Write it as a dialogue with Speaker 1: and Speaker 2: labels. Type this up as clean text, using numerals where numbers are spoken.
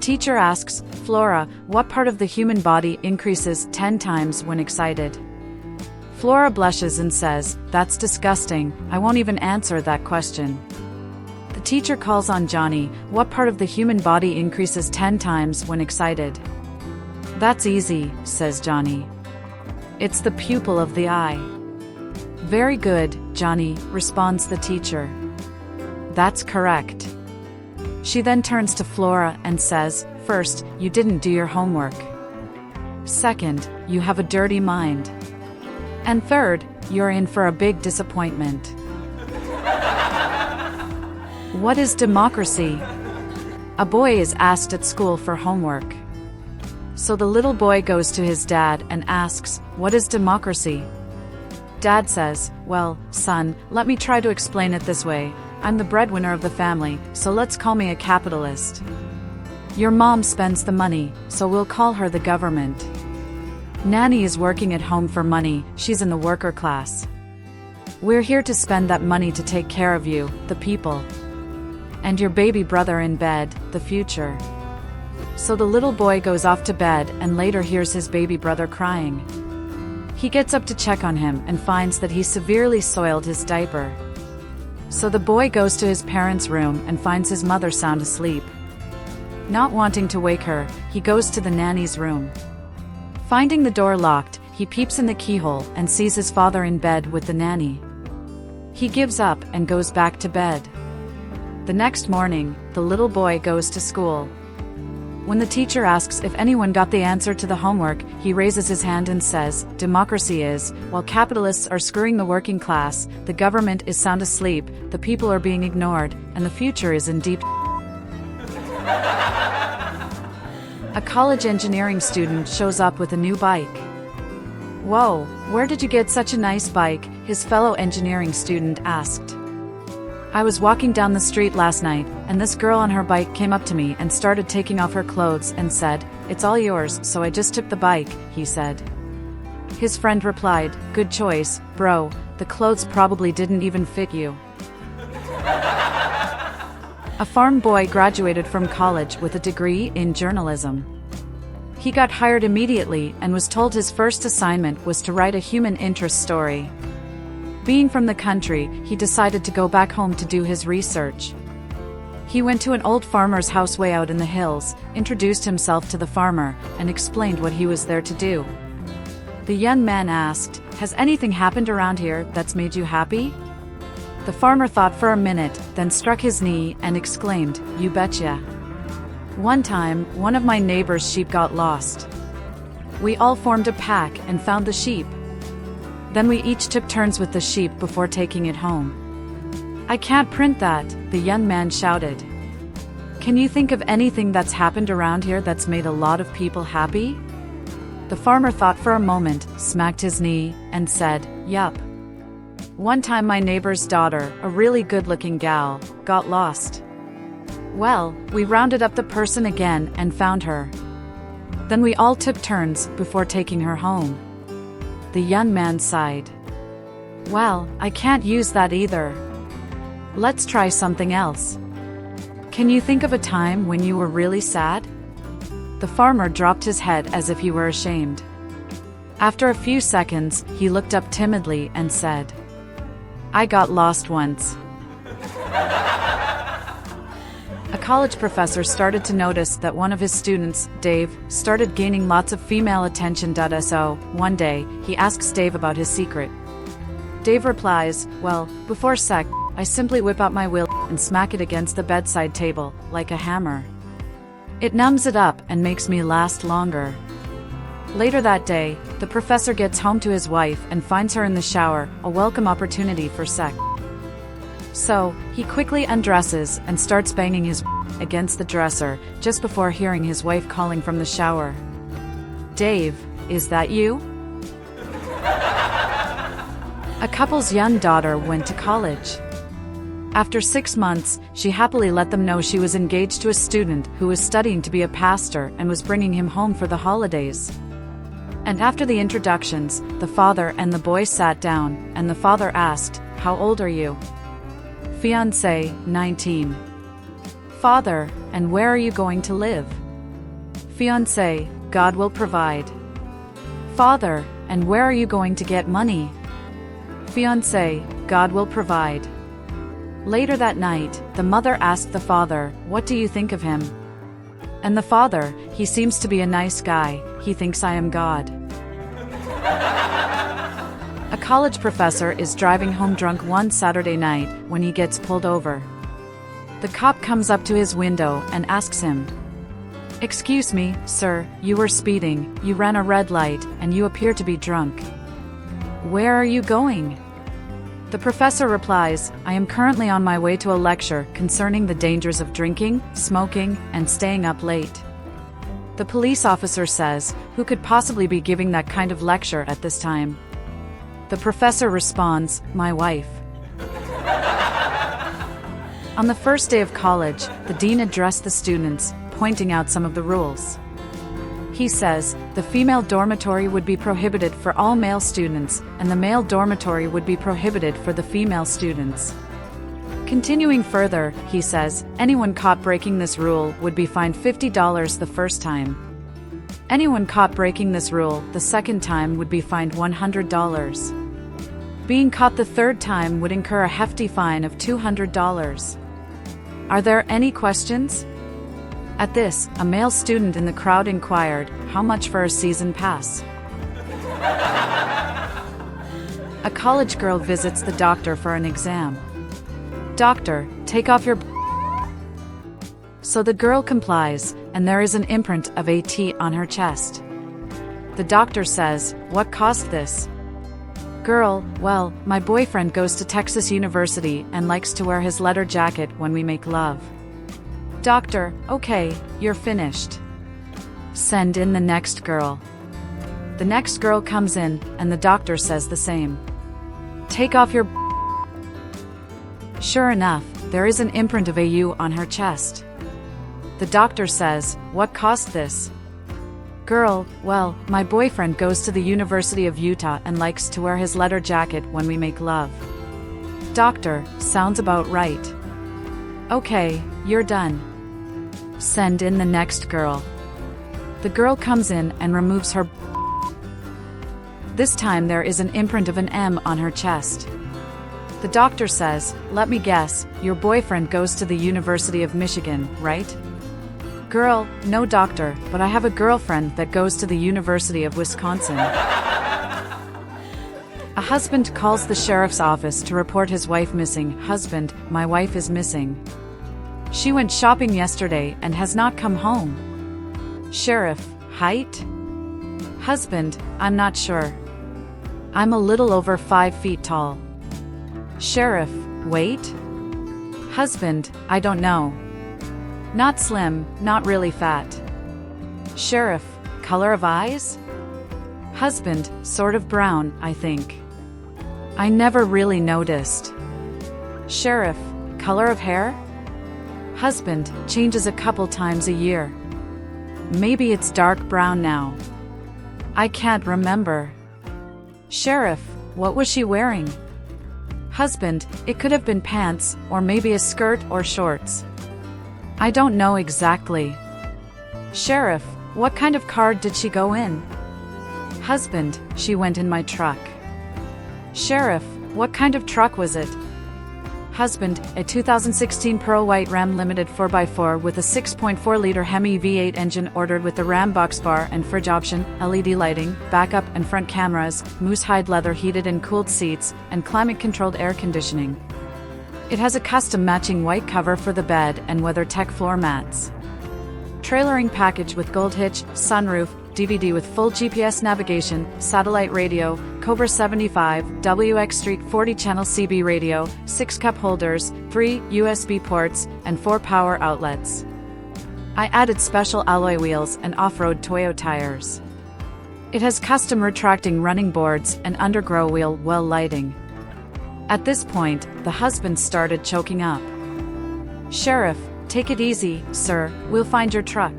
Speaker 1: teacher asks, Flora, what part of the human body increases 10 times when excited? Flora blushes and says, that's disgusting, I won't even answer that question. The teacher calls on Johnny, what part of the human body increases 10 times when excited? That's easy, says Johnny. It's the pupil of the eye. Very good, Johnny, responds the teacher. That's correct. She then turns to Flora and says, first, you didn't do your homework. Second, you have a dirty mind. And third, you're in for a big disappointment. What is democracy? A boy is asked at school for homework. So the little boy goes to his dad and asks, what is democracy? Dad says, well, son, let me try to explain it this way. I'm the breadwinner of the family, so let's call me a capitalist. Your mom spends the money, so we'll call her the government. Nanny is working at home for money, she's in the worker class. We're here to spend that money to take care of you, the people. And your baby brother in bed, the future. So the little boy goes off to bed and later hears his baby brother crying. He gets up to check on him and finds that he severely soiled his diaper. So the boy goes to his parents' room and finds his mother sound asleep. Not wanting to wake her, he goes to the nanny's room. Finding the door locked, he peeps in the keyhole and sees his father in bed with the nanny. He gives up and goes back to bed. The next morning, the little boy goes to school. When the teacher asks if anyone got the answer to the homework, he raises his hand and says, democracy is, while capitalists are screwing the working class, the government is sound asleep, the people are being ignored, and the future is in deep. A college engineering student shows up with a new bike. Whoa, where did you get such a nice bike? His fellow engineering student asked. I was walking down the street last night, and this girl on her bike came up to me and started taking off her clothes and said, it's all yours, so I just took the bike, he said. His friend replied, good choice, bro, the clothes probably didn't even fit you. A farm boy graduated from college with a degree in journalism. He got hired immediately and was told his first assignment was to write a human interest story. Being from the country, he decided to go back home to do his research. He went to an old farmer's house way out in the hills, introduced himself to the farmer, and explained what he was there to do. The young man asked, has anything happened around here that's made you happy? The farmer thought for a minute, then struck his knee and exclaimed, you betcha. One time, one of my neighbor's sheep got lost. We all formed a pack and found the sheep. Then we each took turns with the sheep before taking it home. I can't print that, the young man shouted. Can you think of anything that's happened around here that's made a lot of people happy? The farmer thought for a moment, smacked his knee, and said, yup. One time my neighbor's daughter, a really good-looking gal, got lost. Well, we rounded up the person again and found her. Then we all took turns before taking her home. The young man sighed. Well, I can't use that either. Let's try something else. Can you think of a time when you were really sad? The farmer dropped his head as if he were ashamed. After a few seconds, he looked up timidly and said, I got lost once. A college professor started to notice that one of his students, Dave, started gaining lots of female attention. So, one day, he asks Dave about his secret. Dave replies, well, before sex, I simply whip out my will and smack it against the bedside table, like a hammer. It numbs it up and makes me last longer. Later that day, the professor gets home to his wife and finds her in the shower, a welcome opportunity for sex. So, he quickly undresses and starts banging his against the dresser, just before hearing his wife calling from the shower. Dave, is that you? A couple's young daughter went to college. After 6 months, she happily let them know she was engaged to a student who was studying to be a pastor and was bringing him home for the holidays. And after the introductions, the father and the boy sat down, and the father asked, how old are you? Fiancé, 19. Father, and where are you going to live? Fiancé, God will provide. Father, and where are you going to get money? Fiancé, God will provide. Later that night, the mother asked the father, what do you think of him? And the father, he seems to be a nice guy, he thinks I am God. A college professor is driving home drunk one Saturday night when he gets pulled over. The cop comes up to his window and asks him, "Excuse me, sir, you were speeding, you ran a red light, and you appear to be drunk. Where are you going?" The professor replies, "I am currently on my way to a lecture concerning the dangers of drinking, smoking, and staying up late." The police officer says, "Who could possibly be giving that kind of lecture at this time?" The professor responds, "My wife." On the first day of college, the dean addressed the students, pointing out some of the rules. He says, the female dormitory would be prohibited for all male students, and the male dormitory would be prohibited for the female students. Continuing further, he says, anyone caught breaking this rule would be fined $50 the first time. Anyone caught breaking this rule the second time would be fined $100. Being caught the third time would incur a hefty fine of $200. Are there any questions? At this, a male student in the crowd inquired, how much for a season pass? A college girl visits the doctor for an exam. Doctor, take off your So the girl complies, and there is an imprint of a T on her chest. The doctor says, what caused this? Girl, well, my boyfriend goes to Texas University and likes to wear his leather jacket when we make love. Doctor, okay, you're finished. Send in the next girl. The next girl comes in, and the doctor says the same. Take off your Sure enough, there is an imprint of a U on her chest. The doctor says, what caused this? Girl, well, my boyfriend goes to the University of Utah and likes to wear his leather jacket when we make love. Doctor, sounds about right. Okay, you're done. Send in the next girl. The girl comes in and removes her This time there is an imprint of an M on her chest. The doctor says, let me guess, your boyfriend goes to the University of Michigan, right? Girl, no doctor, but I have a girlfriend that goes to the University of Wisconsin. A husband calls the sheriff's office to report his wife missing. Husband, my wife is missing. She went shopping yesterday and has not come home. Sheriff, height? Husband, I'm not sure. I'm a little over 5 feet tall. Sheriff, weight? Husband, I don't know. Not slim, not really fat. Sheriff, color of eyes? Husband, sort of brown, I think. I never really noticed. Sheriff, color of hair? Husband, changes a couple times a year. Maybe it's dark brown now. I can't remember. Sheriff, what was she wearing? Husband, it could have been pants, or maybe a skirt or shorts. I don't know exactly. Sheriff, what kind of car did she go in? Husband, she went in my truck. Sheriff, what kind of truck was it? Husband, a 2016 Pearl White Ram Limited 4x4 with a 6.4-liter Hemi V8 engine ordered with the Ram box bar and fridge option, LED lighting, backup and front cameras, moose hide leather heated and cooled seats, and climate-controlled air conditioning. It has a custom matching white cover for the bed and WeatherTech floor mats. Trailering package with gold hitch, sunroof, DVD with full GPS navigation, satellite radio, Cobra 75, WX Street 40 channel CB radio, 6 cup holders, 3 USB ports, and 4 power outlets. I added special alloy wheels and off-road Toyo tires. It has custom retracting running boards and underglow wheel well lighting. At this point, the husband started choking up. Sheriff, take it easy, sir, we'll find your truck.